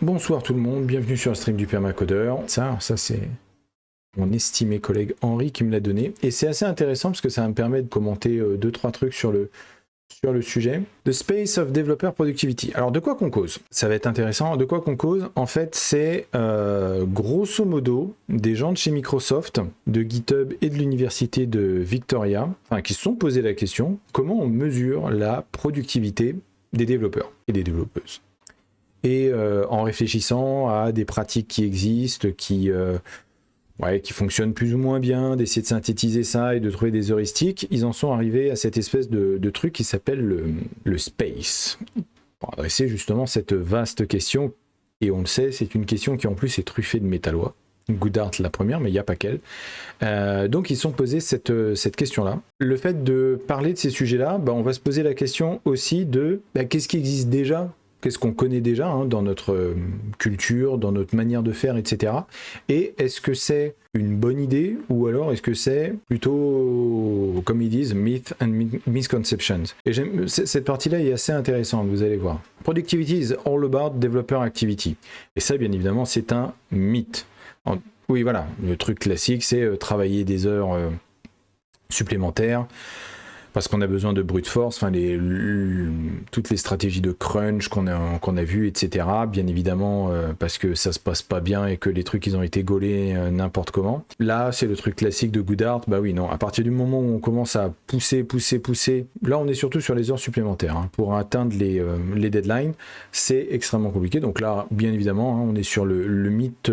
Bonsoir tout le monde, bienvenue sur le stream du permacodeur. Ça c'est mon estimé collègue Henri qui me l'a donné. Et c'est assez intéressant parce que ça va me permet de commenter 2-3 trucs sur le sujet. The Space of Developer Productivity. Alors de quoi qu'on cause? Ça va être intéressant. De quoi qu'on cause? En fait c'est grosso modo des gens de chez Microsoft, de GitHub et de l'université de Victoria, qui se sont posé la question, comment on mesure la productivité des développeurs et des développeuses? Et en réfléchissant à des pratiques qui existent, qui fonctionnent plus ou moins bien, d'essayer de synthétiser ça et de trouver des heuristiques, ils en sont arrivés à cette espèce de truc qui s'appelle le space. Pour adresser justement cette vaste question, et on le sait, c'est une question qui en plus est truffée de métallois. Goodhart la première, mais il n'y a pas qu'elle. Donc ils se sont posés cette question-là. Le fait de parler de ces sujets-là, on va se poser la question aussi de qu'est-ce qui existe déjà? Qu'est-ce qu'on connaît déjà dans notre culture, dans notre manière de faire, etc. Et est-ce que c'est une bonne idée ou alors est-ce que c'est plutôt, comme ils disent, myth and misconceptions? Et cette partie-là est assez intéressante, vous allez voir. Productivity is all about developer activity. Et ça, bien évidemment, c'est un mythe. Oui, voilà, le truc classique, c'est travailler des heures supplémentaires, parce qu'on a besoin de brute force, toutes les stratégies de crunch qu'on a vues, etc. Bien évidemment, parce que ça se passe pas bien et que les trucs ils ont été gaulés n'importe comment. Là, c'est le truc classique de Goodhart. Bah oui, non. À partir du moment où on commence à pousser, là on est surtout sur les heures supplémentaires. Pour atteindre les deadlines, c'est extrêmement compliqué. Donc là, bien évidemment, on est sur le mythe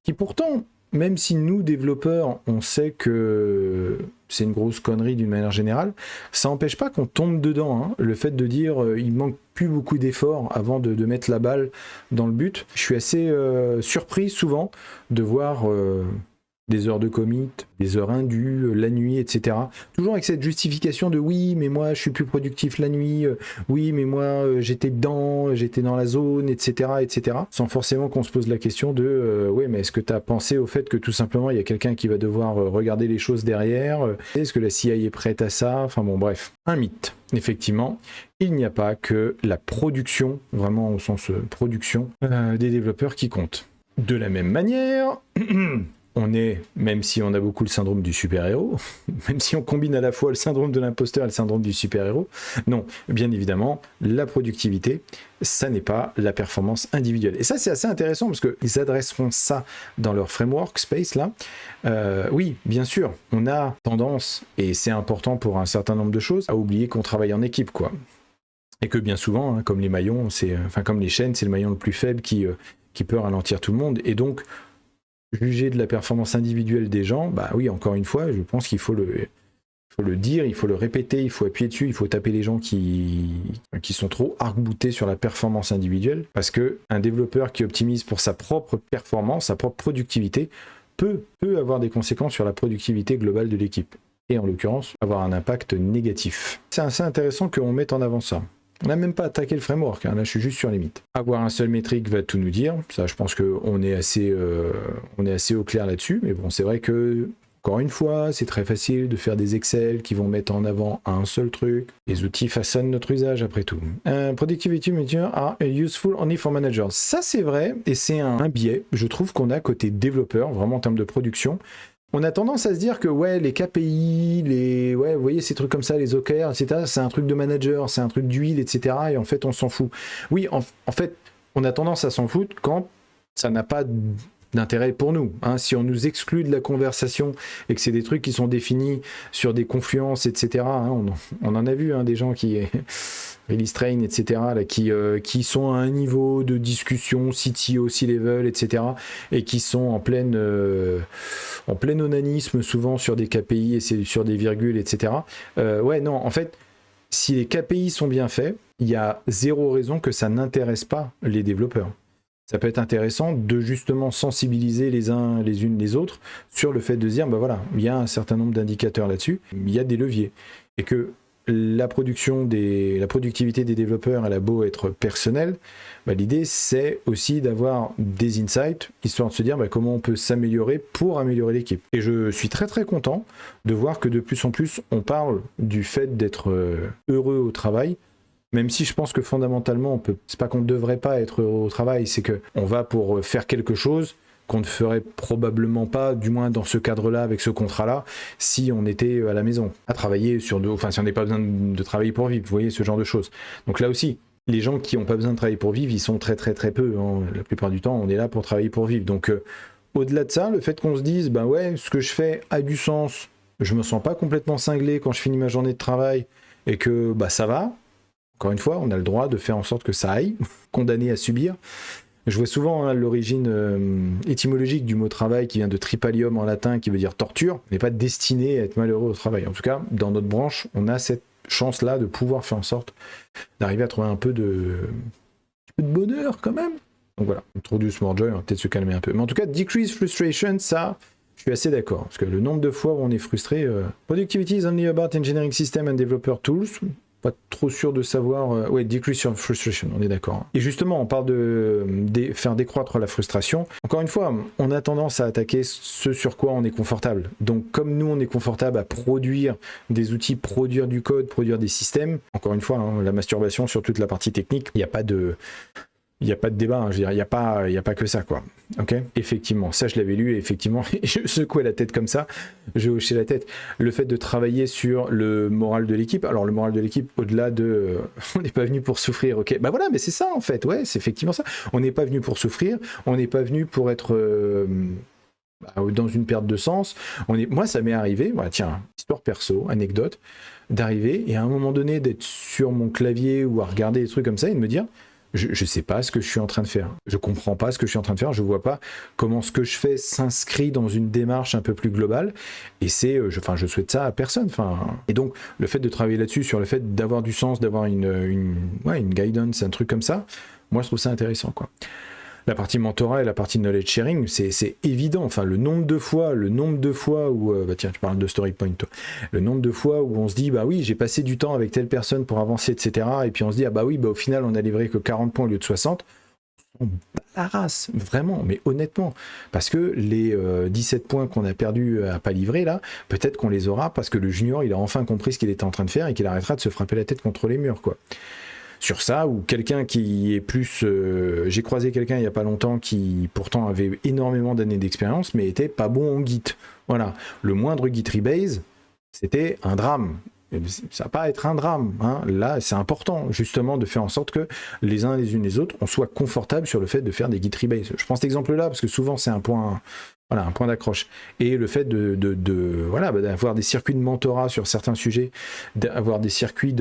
qui pourtant, même si nous, développeurs, on sait que c'est une grosse connerie d'une manière générale, ça n'empêche pas qu'on tombe dedans. Le fait de dire il manque plus beaucoup d'efforts avant de mettre la balle dans le but. Je suis assez surpris souvent de voir des heures de commit, des heures indues, la nuit, etc. Toujours avec cette justification de oui, mais moi je suis plus productif la nuit, oui, mais moi j'étais dedans, j'étais dans la zone, etc., etc. Sans forcément qu'on se pose la question de oui, mais est-ce que tu as pensé au fait que tout simplement il y a quelqu'un qui va devoir regarder les choses derrière? Est-ce que la CIA est prête à ça? Enfin bon, bref, un mythe. Effectivement, il n'y a pas que la production, vraiment au sens production, des développeurs qui compte. De la même manière, même si on a beaucoup le syndrome du super-héros, même si on combine à la fois le syndrome de l'imposteur et le syndrome du super-héros, non, bien évidemment, la productivité, ça n'est pas la performance individuelle. Et ça, c'est assez intéressant parce qu'ils adresseront ça dans leur framework Space, là. Oui, bien sûr, on a tendance, et c'est important pour un certain nombre de choses, à oublier qu'on travaille en équipe, quoi. Et que bien souvent, comme les maillons, comme les chaînes, c'est le maillon le plus faible qui peut ralentir tout le monde. Et donc, juger de la performance individuelle des gens, oui, encore une fois, je pense qu'il faut le dire, il faut le répéter, il faut appuyer dessus, il faut taper les gens qui sont trop arc-boutés sur la performance individuelle, parce qu'un développeur qui optimise pour sa propre performance, sa propre productivité, peut avoir des conséquences sur la productivité globale de l'équipe, et en l'occurrence, avoir un impact négatif. C'est assez intéressant qu'on mette en avant ça. On n'a même pas attaqué le framework, là je suis juste sur les mythes. Avoir un seul métrique va tout nous dire, ça je pense qu'on est assez au clair là-dessus, mais bon c'est vrai que, encore une fois, c'est très facile de faire des Excel qui vont mettre en avant un seul truc. Les outils façonnent notre usage après tout. Productivity measures are useful only for managers. Ça c'est vrai, et c'est un biais, je trouve qu'on a côté développeur, vraiment en termes de production. On a tendance à se dire que les KPI, vous voyez ces trucs comme ça, les OKR, etc., c'est un truc de manager, c'est un truc d'huile, etc. Et en fait, on s'en fout. Oui, en fait, on a tendance à s'en foutre quand ça n'a pas d'intérêt pour nous. Si on nous exclut de la conversation et que c'est des trucs qui sont définis sur des confluences, etc., on en a vu des gens qui... Release Train, etc., là, qui sont à un niveau de discussion, CTO, C-level, etc., et qui sont en plein onanisme, souvent sur des KPI et sur des virgules, etc. Non, en fait, si les KPI sont bien faits, il y a zéro raison que ça n'intéresse pas les développeurs. Ça peut être intéressant de justement sensibiliser les uns les unes les autres sur le fait de se dire, il y a un certain nombre d'indicateurs là-dessus, il y a des leviers, et que la productivité des développeurs, elle a beau être personnelle, l'idée c'est aussi d'avoir des insights, histoire de se dire comment on peut s'améliorer pour améliorer l'équipe. Et je suis très très content de voir que de plus en plus on parle du fait d'être heureux au travail, Même si je pense que fondamentalement, c'est pas qu'on ne devrait pas être heureux au travail, c'est qu'on va pour faire quelque chose qu'on ne ferait probablement pas, du moins dans ce cadre-là, avec ce contrat-là, si on était à la maison, à travailler si on n'est pas besoin de travailler pour vivre, vous voyez, ce genre de choses. Donc là aussi, les gens qui n'ont pas besoin de travailler pour vivre, ils sont très très très peu, hein. La plupart du temps, on est là pour travailler pour vivre. Donc au-delà de ça, le fait qu'on se dise, ben ouais, ce que je fais a du sens, je me sens pas complètement cinglé quand je finis ma journée de travail, et que bah ça va, encore une fois, on a le droit de faire en sorte que ça aille, condamné à subir. Je vois souvent l'origine étymologique du mot travail qui vient de tripalium en latin, qui veut dire torture. On n'est pas destiné à être malheureux au travail. En tout cas, dans notre branche, on a cette chance-là de pouvoir faire en sorte d'arriver à trouver un peu de bonheur quand même. Donc voilà, trop doucement, Joy, on va peut-être se calmer un peu. Mais en tout cas, decrease frustration, ça, je suis assez d'accord. Parce que le nombre de fois où on est frustré, productivity is only about engineering system and developer tools. Pas trop sûr de savoir. Ouais, decrease your frustration, on est d'accord. Et justement, on parle de faire décroître la frustration. Encore une fois, on a tendance à attaquer ce sur quoi on est confortable. Donc, comme nous, on est confortable à produire des outils, produire du code, produire des systèmes, encore une fois, hein, la masturbation sur toute la partie technique, il n'y a pas de débat, hein, je veux dire, il n'y a pas que ça, quoi. Ok. Effectivement, ça je l'avais lu et effectivement, je secouais la tête comme ça, je hochais la tête. Le fait de travailler sur le moral de l'équipe, alors le moral de l'équipe, au-delà de on n'est pas venu pour souffrir, ok, bah voilà, mais c'est ça en fait, ouais, c'est effectivement ça. On n'est pas venu pour souffrir, on n'est pas venu pour être dans une perte de sens. Moi, ça m'est arrivé, voilà, tiens, histoire perso, anecdote, d'arriver et à un moment donné d'être sur mon clavier ou à regarder des trucs comme ça et de me dire, je sais pas ce que je suis en train de faire. Je comprends pas ce que je suis en train de faire. Je vois pas comment ce que je fais s'inscrit dans une démarche un peu plus globale. Et je souhaite ça à personne. Et donc, le fait de travailler là-dessus, sur le fait d'avoir du sens, d'avoir une guidance, un truc comme ça, moi, je trouve ça intéressant, quoi. La partie mentorat et la partie knowledge sharing, c'est évident. Enfin, le nombre de fois où, tiens, tu parles de story point, toi. Le nombre de fois où on se dit, bah oui, j'ai passé du temps avec telle personne pour avancer, etc. Et puis on se dit, ah bah oui, bah au final, on a livré que 40 points au lieu de 60. On bat la race, vraiment, mais honnêtement. Parce que les 17 points qu'on a perdus à pas livrer, là, peut-être qu'on les aura parce que le junior, il a enfin compris ce qu'il était en train de faire et qu'il arrêtera de se frapper la tête contre les murs, quoi. Sur ça, ou quelqu'un qui est plus... j'ai croisé quelqu'un il n'y a pas longtemps qui pourtant avait énormément d'années d'expérience, mais était pas bon en Git. Voilà, le moindre Git rebase, c'était un drame. Ça va pas être un drame, hein. Là, c'est important justement de faire en sorte que les uns les unes les autres, on soit confortable sur le fait de faire des Git rebase. Je prends cet exemple-là parce que souvent c'est un point d'accroche. Et le fait d'avoir des circuits de mentorat sur certains sujets, d'avoir des circuits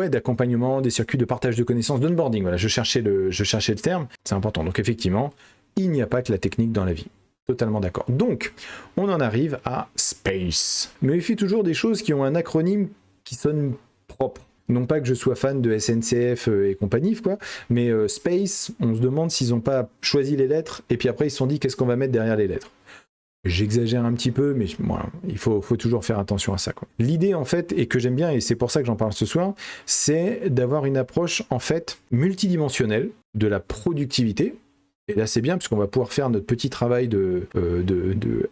d'accompagnement, des circuits de partage de connaissances, d'onboarding. Voilà, je cherchais le terme. C'est important. Donc effectivement, il n'y a pas que la technique dans la vie. Totalement d'accord. Donc, on en arrive à Space. Mais il fait toujours des choses qui ont un acronyme qui sonne propre. Non pas que je sois fan de SNCF et compagnie, quoi, mais Space, on se demande s'ils n'ont pas choisi les lettres, et puis après ils se sont dit qu'est-ce qu'on va mettre derrière les lettres. J'exagère un petit peu, mais voilà, il faut toujours faire attention à ça, quoi. L'idée, en fait, et que j'aime bien, et c'est pour ça que j'en parle ce soir, c'est d'avoir une approche, en fait, multidimensionnelle de la productivité. Et là, c'est bien, parce qu'on va pouvoir faire notre petit travail de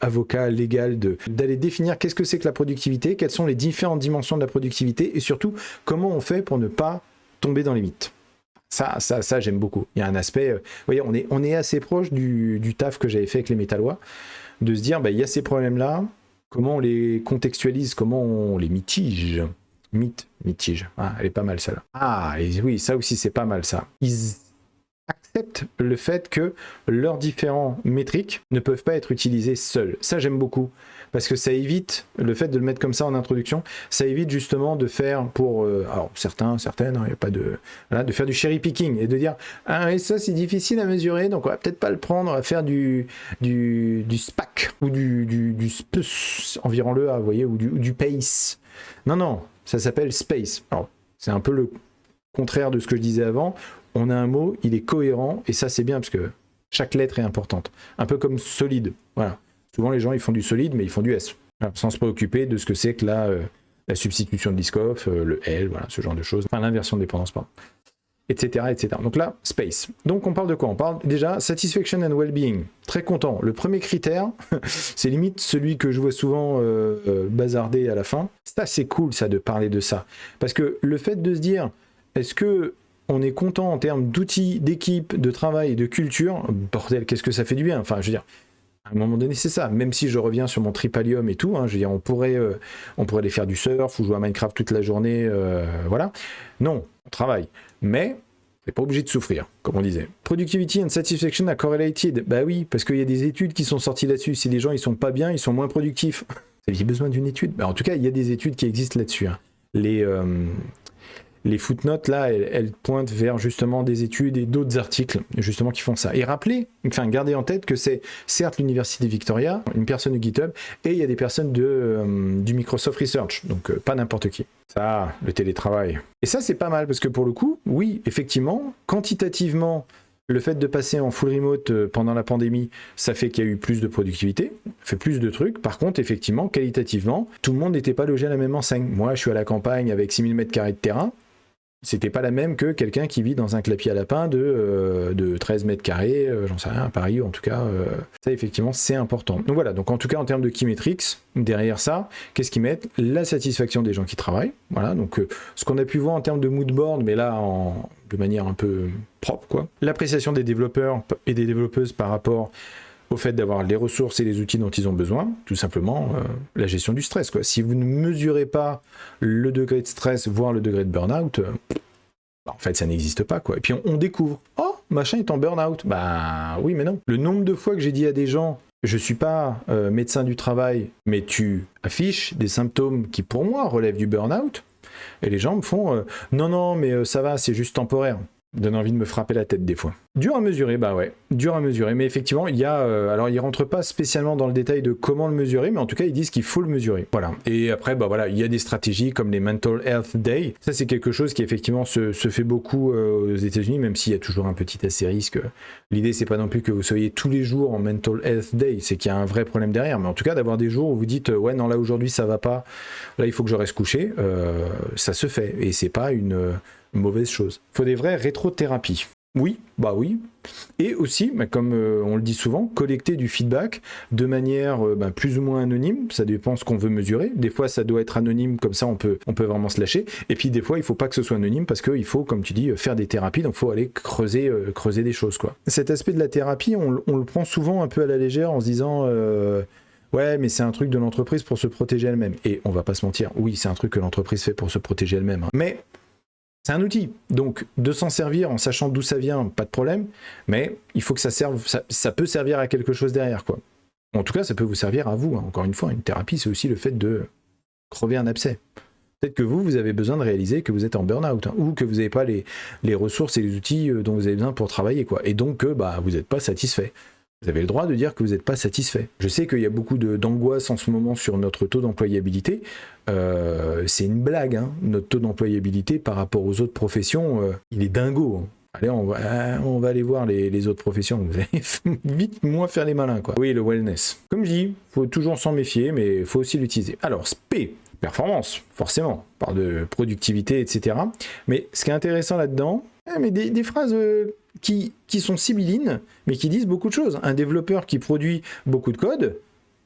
avocat légal, d'aller définir qu'est-ce que c'est que la productivité, quelles sont les différentes dimensions de la productivité, et surtout, comment on fait pour ne pas tomber dans les mythes. Ça j'aime beaucoup. Il y a un aspect... vous voyez, on est assez proche du taf que j'avais fait avec les métallois, de se dire, il y a ces problèmes-là, comment on les contextualise, comment on les mitige. Mitige. Ah, elle est pas mal, celle-là. Ah, et oui, ça aussi, c'est pas mal, ça. Ils acceptent le fait que leurs différents métriques ne peuvent pas être utilisés seuls. Ça, j'aime beaucoup. Parce que ça évite, le fait de le mettre comme ça en introduction, ça évite justement de faire pour, alors certaines, il n'y a pas de... Voilà, de faire du cherry picking et de dire, ah, et ça c'est difficile à mesurer, donc on va peut-être pas le prendre, on va faire du SPAC ou du SPUS, environ le A, vous voyez, ou du PACE. Non, ça s'appelle Space. Alors, c'est un peu le contraire de ce que je disais avant. On a un mot, il est cohérent, et ça c'est bien parce que chaque lettre est importante. Un peu comme solide, voilà. Souvent les gens ils font du solide, mais ils font du S, voilà, sans se préoccuper de ce que c'est que la substitution de Liskov, le L, voilà, ce genre de choses. Enfin, l'inversion de dépendance, pardon. etc., etc. Donc là, space. Donc on parle de quoi? On parle déjà satisfaction and well-being. Très content. Le premier critère, c'est limite celui que je vois souvent bazarder à la fin. Ça, c'est cool, ça, de parler de ça. Parce que le fait de se dire, est-ce que on est content en termes d'outils, d'équipe, de travail et de culture? Bordel, qu'est-ce que ça fait du bien? Enfin, je veux dire, à un moment donné, c'est ça. Même si je reviens sur mon Tripalium et tout, hein, je veux dire, on pourrait aller faire du surf ou jouer à Minecraft toute la journée, voilà. Non, on travaille. Mais c'est pas obligé de souffrir, comme on disait. Productivity and satisfaction are correlated. Bah oui, parce qu'il y a des études qui sont sorties là-dessus. Si les gens ils sont pas bien, ils sont moins productifs. Vous aviez besoin d'une étude? Bah, en tout cas, il y a des études qui existent là-dessus. Hein. Les footnotes, là, elles pointent vers justement des études et d'autres articles, justement, qui font ça. Et rappelez, enfin, gardez en tête que c'est certes l'Université Victoria, une personne de GitHub, et il y a des personnes du Microsoft Research, donc pas n'importe qui. Ça, le télétravail. Et ça, c'est pas mal, parce que pour le coup, oui, effectivement, quantitativement, le fait de passer en full remote pendant la pandémie, ça fait qu'il y a eu plus de productivité, fait plus de trucs. Par contre, effectivement, qualitativement, tout le monde n'était pas logé à la même enseigne. Moi, je suis à la campagne avec 6000 m² de terrain. C'était pas la même que quelqu'un qui vit dans un clapier à lapin de 13 m², j'en sais rien, à Paris, en tout cas, ça effectivement c'est important. Donc voilà, donc en tout cas en termes de key metrics, derrière ça, qu'est-ce qu'ils mettent? La satisfaction des gens qui travaillent, voilà, donc ce qu'on a pu voir en termes de mood board, mais là de manière un peu propre, quoi. L'appréciation des développeurs et des développeuses par rapport au fait d'avoir les ressources et les outils dont ils ont besoin, tout simplement la gestion du stress, quoi. Si vous ne mesurez pas le degré de stress, voire le degré de burn-out, en fait ça n'existe pas, quoi. Et puis on découvre, oh, machin est en burn-out. Bah oui, mais non. Le nombre de fois que j'ai dit à des gens, je suis pas médecin du travail, mais tu affiches des symptômes qui pour moi relèvent du burn-out, et les gens me font, non, mais ça va, c'est juste temporaire. Donne envie de me frapper la tête des fois. Dur à mesurer, bah ouais, dur à mesurer, mais effectivement, il y a... alors, ils rentrent pas spécialement dans le détail de comment le mesurer, mais en tout cas, ils disent qu'il faut le mesurer. Voilà. Et après, bah voilà, il y a des stratégies comme les Mental Health Day. Ça, c'est quelque chose qui, effectivement, se fait beaucoup aux États-Unis, même s'il y a toujours un petit astérisque. L'idée, c'est pas non plus que vous soyez tous les jours en Mental Health Day, c'est qu'il y a un vrai problème derrière. Mais en tout cas, d'avoir des jours où vous dites, ouais, non, là, aujourd'hui, ça va pas, là, il faut que je reste couché, ça se fait. Et c'est pas une mauvaise chose. Il faut des vraies rétrothérapies. Oui, bah oui. Et aussi, bah comme on le dit souvent, collecter du feedback de manière plus ou moins anonyme, ça dépend ce qu'on veut mesurer. Des fois, ça doit être anonyme, comme ça on peut vraiment se lâcher. Et puis des fois, il faut pas que ce soit anonyme parce qu'il faut, comme tu dis, faire des thérapies, donc il faut aller creuser des choses, quoi. Cet aspect de la thérapie, on le prend souvent un peu à la légère en se disant... ouais, mais c'est un truc de l'entreprise pour se protéger elle-même. Et on va pas se mentir, oui, c'est un truc que l'entreprise fait pour se protéger elle-même. Hein. Mais c'est un outil, donc de s'en servir en sachant d'où ça vient, pas de problème, mais il faut que ça serve, ça peut servir à quelque chose derrière, quoi. En tout cas, ça peut vous servir à vous, hein. Encore une fois, une thérapie, c'est aussi le fait de crever un abcès. Peut-être que vous avez besoin de réaliser que vous êtes en burn-out, hein, ou que vous n'avez pas les ressources et les outils dont vous avez besoin pour travailler, quoi. Et donc, vous n'êtes pas satisfait. Vous avez le droit de dire que vous n'êtes pas satisfait. Je sais qu'il y a beaucoup d'angoisse en ce moment sur notre taux d'employabilité. C'est une blague, hein. Notre taux d'employabilité par rapport aux autres professions, il est dingo. Hein. Allez, on va aller voir les autres professions. Vous allez vite moins faire les malins, quoi. Oui, le wellness. Comme je dis, il faut toujours s'en méfier, mais il faut aussi l'utiliser. Alors, SP, performance, forcément. On parle de productivité, etc. Mais ce qui est intéressant là-dedans, mais des phrases... qui sont sibyllines, mais qui disent beaucoup de choses. Un développeur qui produit beaucoup de code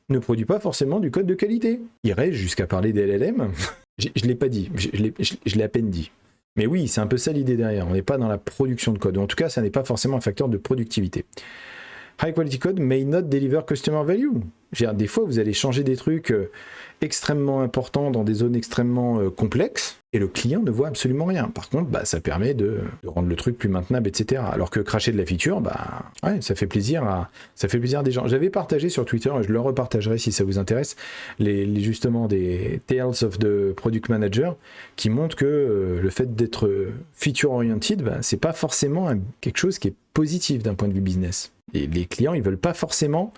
ne produit pas forcément du code de qualité. Il reste jusqu'à parler des LLM. Je ne l'ai pas dit, je l'ai à peine dit. Mais oui, c'est un peu ça l'idée derrière. On n'est pas dans la production de code. En tout cas, ça n'est pas forcément un facteur de productivité. High quality code may not deliver customer value. Des fois, vous allez changer des trucs extrêmement importants dans des zones extrêmement complexes et le client ne voit absolument rien. Par contre, ça permet de rendre le truc plus maintenable, etc. Alors que cracher de la feature, ouais, ça fait plaisir à des gens. J'avais partagé sur Twitter, et je le repartagerai si ça vous intéresse, justement des Tales of the Product Manager qui montrent que le fait d'être feature-oriented, c'est pas forcément quelque chose qui est positif d'un point de vue business. Et les clients, ils veulent pas forcément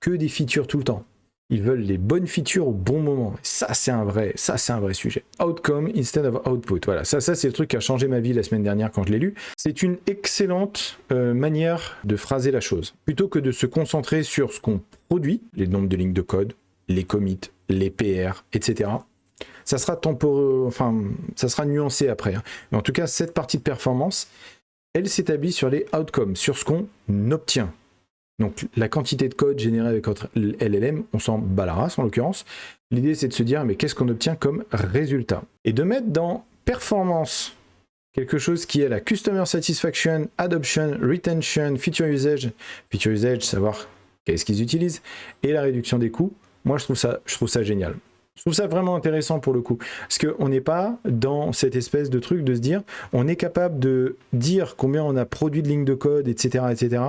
que des features tout le temps. Ils veulent les bonnes features au bon moment. Ça, c'est un vrai sujet. Outcome instead of output. Voilà, ça c'est le truc qui a changé ma vie la semaine dernière quand je l'ai lu. C'est une excellente manière de phraser la chose. Plutôt que de se concentrer sur ce qu'on produit, les nombres de lignes de code, les commits, les PR, etc. Ça sera temporeux, enfin, ça sera nuancé après. Hein. Mais en tout cas, cette partie de performance, elle s'établit sur les outcomes, sur ce qu'on obtient. Donc la quantité de code générée avec votre LLM, on s'en bat la race en l'occurrence. L'idée c'est de se dire mais qu'est-ce qu'on obtient comme résultat? Et de mettre dans performance quelque chose qui est la Customer Satisfaction, Adoption, Retention, Feature Usage, savoir qu'est-ce qu'ils utilisent, et la réduction des coûts. Moi je trouve ça génial. Je trouve ça vraiment intéressant pour le coup. Parce qu'on n'est pas dans cette espèce de truc de se dire on est capable de dire combien on a produit de lignes de code, etc. etc.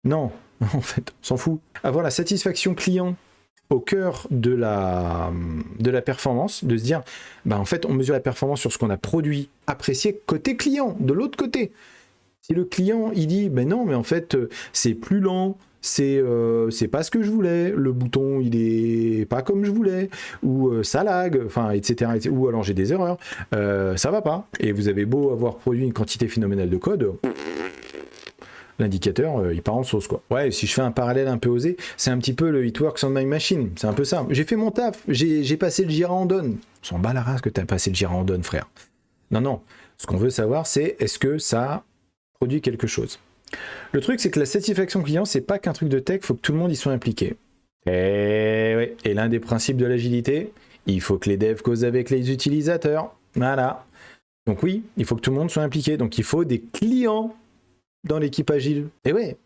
Non, en fait, on s'en fout. Avoir la satisfaction client au cœur de la performance, de se dire, bah en fait, on mesure la performance sur ce qu'on a produit, apprécié côté client, de l'autre côté. Si le client, il dit, ben non, mais en fait, c'est plus lent, c'est pas ce que je voulais, le bouton, il est pas comme je voulais, ou ça lag, enfin, etc., ou alors j'ai des erreurs, ça va pas. Et vous avez beau avoir produit une quantité phénoménale de code, l'indicateur, il part en sauce, quoi. Ouais, si je fais un parallèle un peu osé, c'est un petit peu le It Works on My Machine, c'est un peu ça. J'ai fait mon taf, j'ai passé le Jira en done. On s'en bat la race que t'as passé le Jira en done, frère. Non, non. Ce qu'on veut savoir, c'est est-ce que ça produit quelque chose. Le truc, c'est que la satisfaction client, c'est pas qu'un truc de tech, faut que tout le monde y soit impliqué. Et ouais. Et l'un des principes de l'agilité, il faut que les devs causent avec les utilisateurs. Voilà. Donc oui, il faut que tout le monde soit impliqué. Donc il faut des clients dans l'équipe agile. Et ouais,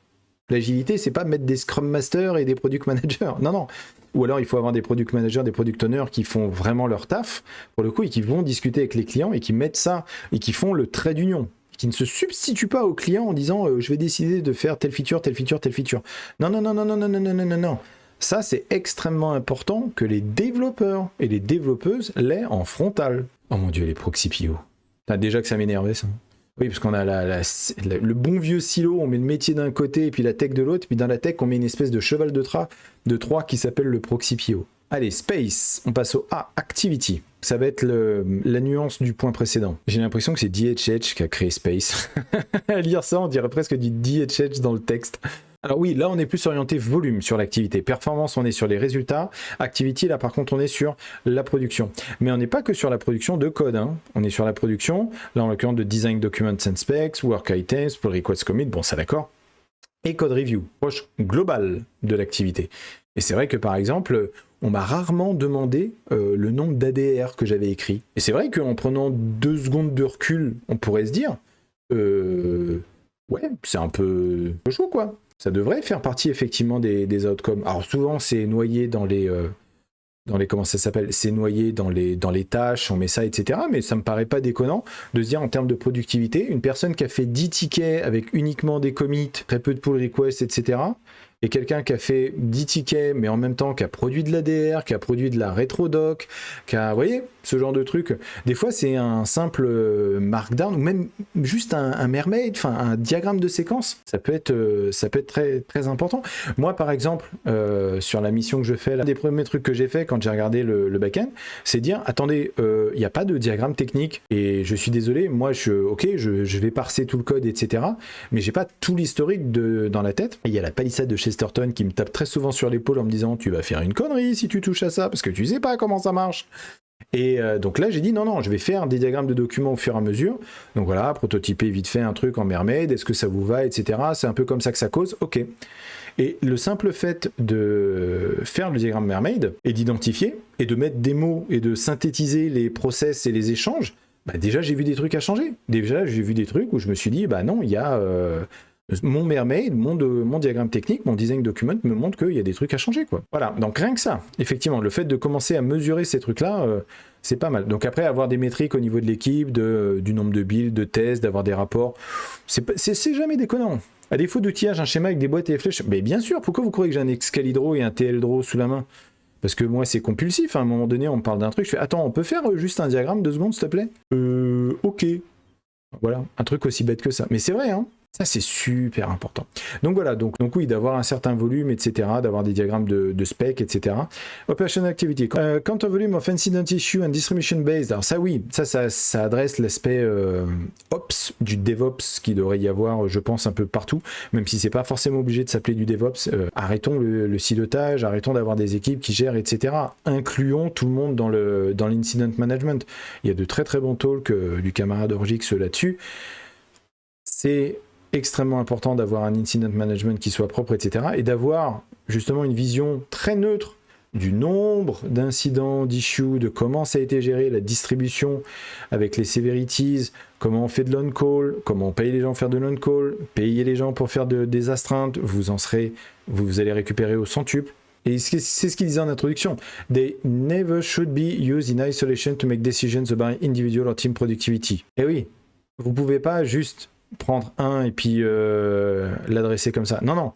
l'agilité, c'est pas mettre des Scrum Masters et des Product Managers. Non, non. Ou alors, il faut avoir des Product Managers, des Product Owners qui font vraiment leur taf, pour le coup, et qui vont discuter avec les clients et qui mettent ça, et qui font le trait d'union, qui ne se substituent pas aux clients en disant je vais décider de faire telle feature, telle feature, telle feature. Non, non, non, non, non, non, non, non, non, non. Ça, c'est extrêmement important que les développeurs et les développeuses l'aient en frontal. Oh mon Dieu, les proxy PO. Déjà que ça m'énervait, ça. Oui, parce qu'on a le bon vieux silo, on met le métier d'un côté et puis la tech de l'autre, puis dans la tech, on met une espèce de cheval de Troie qui s'appelle le proxy PO. Allez, Space, on passe au A, Activity. Ça va être la nuance du point précédent. J'ai l'impression que c'est DHH qui a créé Space. À lire ça, on dirait presque du DHH dans le texte. Alors oui, là on est plus orienté volume sur l'activité. Performance, on est sur les résultats. Activity, là par contre, on est sur la production. Mais on n'est pas que sur la production de code. Hein. On est sur la production, là en l'occurrence de Design Documents and Specs, Work Items, Pull Request Commit, bon ça d'accord. Et Code Review, proche globale de l'activité. Et c'est vrai que par exemple, on m'a rarement demandé le nombre d'ADR que j'avais écrit. Et c'est vrai qu'en prenant 2 secondes de recul, on pourrait se dire, ouais, c'est un peu chaud quoi. Ça devrait faire partie effectivement des outcomes. Alors souvent c'est noyé dans les comment ça s'appelle, c'est noyé dans les tâches, on met ça, etc. Mais ça me paraît pas déconnant de se dire en termes de productivité, une personne qui a fait 10 tickets avec uniquement des commits, très peu de pull requests, etc. Et quelqu'un qui a fait 10 tickets, mais en même temps qui a produit de l'ADR, qui a produit de la rétrodoc, qui a, vous voyez, ce genre de truc. Des fois, c'est un simple markdown, ou même juste un mermaid, enfin un diagramme de séquence. Ça peut être très, très important. Moi, par exemple, sur la mission que je fais, l'un des premiers trucs que j'ai fait quand j'ai regardé le back-end, c'est dire, attendez, il n'y a pas de diagramme technique, et je suis désolé, moi, je vais parser tout le code, etc., mais j'ai pas tout l'historique dans la tête. Et il y a la palissade de Chesterton qui me tape très souvent sur l'épaule en me disant tu vas faire une connerie si tu touches à ça parce que tu sais pas comment ça marche. Et donc là j'ai dit non, je vais faire des diagrammes de documents au fur et à mesure. Donc voilà, prototyper vite fait un truc en mermaid, est-ce que ça vous va, etc. C'est un peu comme ça que ça cause, ok. Et le simple fait de faire le diagramme mermaid et d'identifier et de mettre des mots et de synthétiser les process et les échanges, bah déjà j'ai vu des trucs à changer. Déjà j'ai vu des trucs où je me suis dit bah non, il y a mon mermaid, mon diagramme technique, mon design document me montre qu'il y a des trucs à changer, quoi. Voilà, donc rien que ça, effectivement, le fait de commencer à mesurer ces trucs-là, c'est pas mal. Donc après, avoir des métriques au niveau de l'équipe, du nombre de builds, de tests, d'avoir des rapports, c'est jamais déconnant. À défaut d'outillage, un schéma avec des boîtes et des flèches, mais bien sûr, pourquoi vous croyez que j'ai un Excalibur et un TL-Draw sous la main? Parce que moi, c'est compulsif, à un moment donné, on me parle d'un truc, je fais, attends, on peut faire juste un diagramme, 2 secondes, s'il te plaît? Ok. Voilà, un truc aussi bête que ça. Mais c'est vrai, hein. Ça, c'est super important. Donc voilà, donc oui, d'avoir un certain volume, etc., d'avoir des diagrammes de spec, etc. Operational activity. Counter volume of incident issue and distribution based. Alors ça, oui, ça adresse l'aspect Ops, du DevOps qui devrait y avoir, je pense, un peu partout, même si c'est pas forcément obligé de s'appeler du DevOps. Arrêtons le silotage, arrêtons d'avoir des équipes qui gèrent, etc. Incluons tout le monde dans l'incident management. Il y a de très très bons talks du camarade Orgix là-dessus. C'est extrêmement important d'avoir un incident management qui soit propre, etc. et d'avoir justement une vision très neutre du nombre d'incidents, d'issues, de comment ça a été géré, la distribution avec les severities, comment on fait de l'on-call, comment on paye les gens pour faire de l'on-call, payer les gens pour faire des astreintes, vous allez récupérer au centuple. Et c'est ce qu'il disait en introduction. They never should be used in isolation to make decisions about individual or team productivity. Et oui, vous pouvez pas juste prendre un et puis l'adresser comme ça. Non,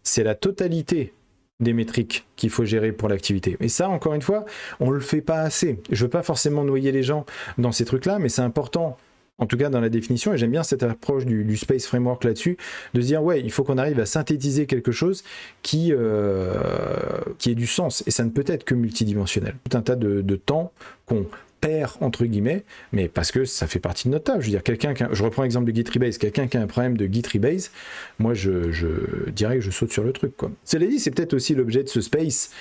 c'est la totalité des métriques qu'il faut gérer pour l'activité. Et ça, encore une fois, on le fait pas assez. Je veux pas forcément noyer les gens dans ces trucs-là, mais c'est important, en tout cas dans la définition, et j'aime bien cette approche du Space Framework là-dessus, de se dire, ouais, il faut qu'on arrive à synthétiser quelque chose qui ait du sens, et ça ne peut être que multidimensionnel. Tout un tas de temps qu'on perd entre guillemets, mais parce que ça fait partie de notre tâche. Je veux dire, je reprends l'exemple de Git Rebase, quelqu'un qui a un problème de Git Rebase, moi je dirais que je saute sur le truc, quoi. Cela dit, c'est peut-être aussi l'objet de ce Space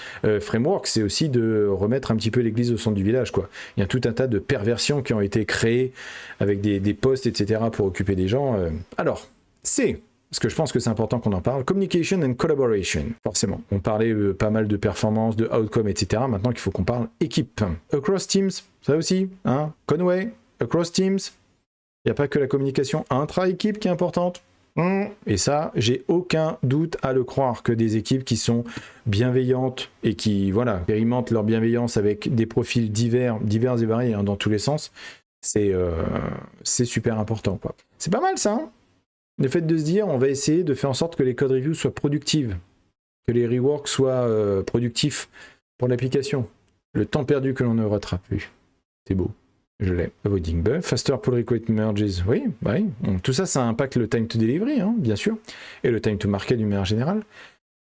Framework, c'est aussi de remettre un petit peu l'église au centre du village, quoi. Il y a tout un tas de perversions qui ont été créées avec des postes, etc. pour occuper des gens. Alors, c'est... Parce que je pense que c'est important qu'on en parle. Communication and collaboration, forcément. On parlait pas mal de performance, de outcome, etc. Maintenant qu'il faut qu'on parle équipe. Across teams, ça aussi, hein. Conway, across teams. Il n'y a pas que la communication intra-équipe qui est importante. Et ça, j'ai aucun doute à le croire que des équipes qui sont bienveillantes et qui, voilà, expérimentent leur bienveillance avec des profils divers et variés, hein, dans tous les sens, c'est super important, quoi. C'est pas mal, ça, hein. Le fait de se dire, on va essayer de faire en sorte que les code reviews soient productives, que les reworks soient productifs pour l'application. Le temps perdu que l'on ne rattrape plus. C'est beau. Je l'ai. Avoiding bug, faster pull request merges. Oui. Tout ça, ça impacte le time to delivery, hein, bien sûr, et le time to market d'une manière générale.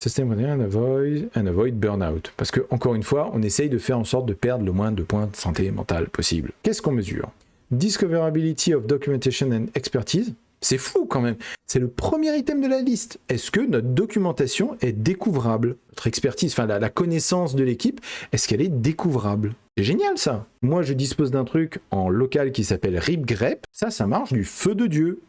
System and avoid burnout. Parce que, encore une fois, on essaye de faire en sorte de perdre le moins de points de santé mentale possible. Qu'est-ce qu'on mesure? Discoverability of documentation and expertise. C'est fou quand même. C'est le premier item de la liste. Est-ce que notre documentation est découvrable? Notre expertise, enfin la connaissance de l'équipe, est-ce qu'elle est découvrable? C'est génial ça. Moi je dispose d'un truc en local qui s'appelle RipGrep. Ça marche du feu de Dieu.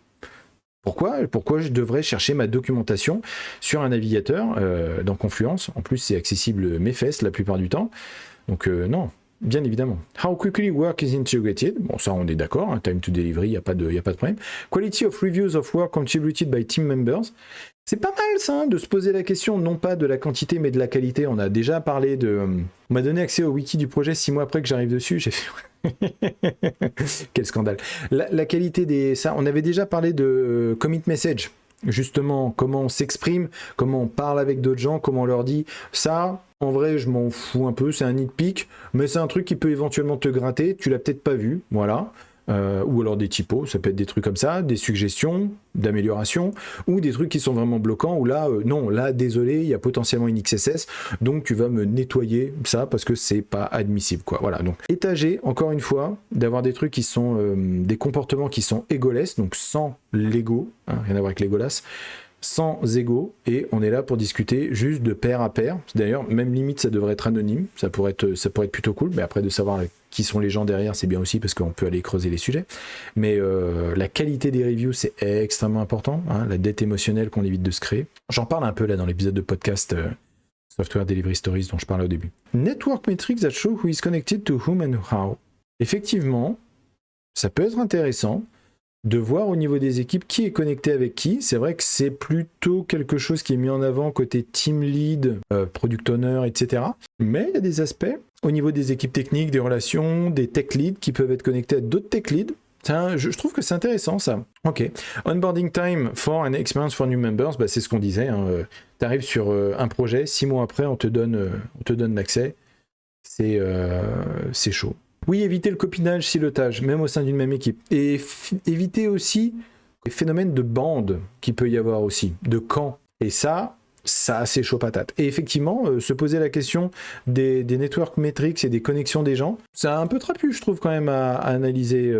Pourquoi je devrais chercher ma documentation sur un navigateur dans Confluence? En plus c'est accessible mes fesses la plupart du temps. Donc non. Bien évidemment. How quickly work is integrated. Bon, ça, on est d'accord. Hein, time to delivery, il n'y a pas de problème. Quality of reviews of work contributed by team members. C'est pas mal, ça, hein, de se poser la question, non pas de la quantité, mais de la qualité. On a déjà parlé de... On m'a donné accès au wiki du projet 6 mois après que j'arrive dessus. J'ai fait... Quel scandale. La qualité des... Ça, on avait déjà parlé de commit message. Justement, comment on s'exprime, comment on parle avec d'autres gens, comment on leur dit ça. En vrai, je m'en fous un peu, c'est un nitpick, mais c'est un truc qui peut éventuellement te gratter, tu l'as peut-être pas vu, voilà. Ou alors des typos, ça peut être des trucs comme ça, des suggestions d'amélioration, ou des trucs qui sont vraiment bloquants, où là, non, là, désolé, il y a potentiellement une XSS, donc tu vas me nettoyer ça, parce que c'est pas admissible, quoi. Voilà, donc étager, encore une fois, d'avoir des trucs qui sont, des comportements qui sont égoless, donc sans l'ego, hein, rien à voir avec l'égolas, sans ego, et on est là pour discuter juste de pair à pair. D'ailleurs, même limite, ça devrait être anonyme, ça pourrait être plutôt cool, mais après de savoir qui sont les gens derrière, c'est bien aussi, parce qu'on peut aller creuser les sujets. Mais la qualité des reviews, c'est extrêmement important, hein, la dette émotionnelle qu'on évite de se créer. J'en parle un peu là dans l'épisode de podcast Software Delivery Stories dont je parlais au début. Network metrics that show who is connected to whom and how. Effectivement, ça peut être intéressant de voir au niveau des équipes qui est connecté avec qui. C'est vrai que c'est plutôt quelque chose qui est mis en avant côté team lead, product owner, etc. Mais il y a des aspects au niveau des équipes techniques, des relations, des tech leads qui peuvent être connectés à d'autres tech leads. Je trouve que c'est intéressant ça. Ok. Onboarding time for an experience for new members, bah, c'est ce qu'on disait. Hein. Tu arrives sur un projet, 6 mois après, on te donne l'accès. C'est chaud. Oui, éviter le copinage, silotage, même au sein d'une même équipe. Et éviter aussi, Les phénomènes de bande qu'il peut y avoir aussi, de camp. Et ça c'est chaud patate. Et effectivement, se poser la question des network metrics et des connexions des gens, c'est un peu trapu, je trouve, quand même, à analyser.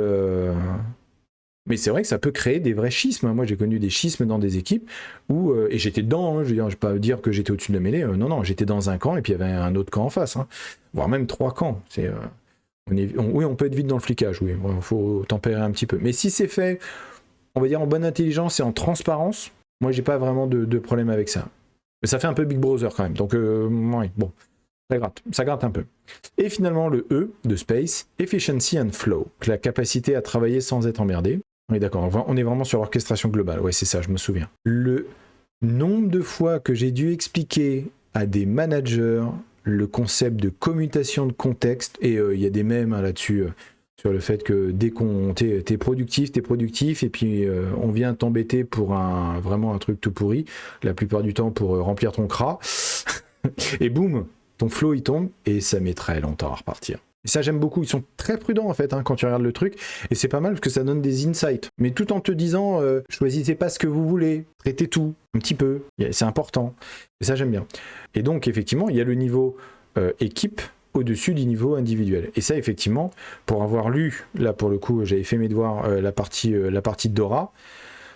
Mais c'est vrai que ça peut créer des vrais schismes. Moi, j'ai connu des schismes dans des équipes où, et j'étais dedans, hein, je ne vais pas dire que j'étais au-dessus de la mêlée, non, j'étais dans un camp et puis il y avait un autre camp en face, hein, voire même 3 camps. Oui, on peut être vite dans le flicage, oui, il faut tempérer un petit peu. Mais si c'est fait, on va dire en bonne intelligence et en transparence, moi, j'ai pas vraiment de problème avec ça. Mais ça fait un peu Big Brother quand même, donc oui, bon, ça gratte un peu. Et finalement, le E de Space, Efficiency and Flow, la capacité à travailler sans être emmerdé. Oui, d'accord, on est vraiment sur l'orchestration globale, ouais, c'est ça, je me souviens. Le nombre de fois que j'ai dû expliquer à des managers le concept de commutation de contexte, et il y a des mèmes hein, là-dessus, sur le fait que dès qu'on t'es productif, et puis on vient t'embêter pour vraiment un truc tout pourri, la plupart du temps pour remplir ton CRA, et boum, ton flow il tombe, et ça met très longtemps à repartir. Et ça j'aime beaucoup, ils sont très prudents en fait hein, quand tu regardes le truc, et c'est pas mal parce que ça donne des insights, mais tout en te disant, choisissez pas ce que vous voulez, traitez tout, un petit peu, c'est important, et ça j'aime bien. Et donc effectivement, il y a le niveau équipe, au-dessus du niveau individuel. Et ça, effectivement, pour avoir lu, là pour le coup, j'avais fait mes devoirs, la partie de Dora,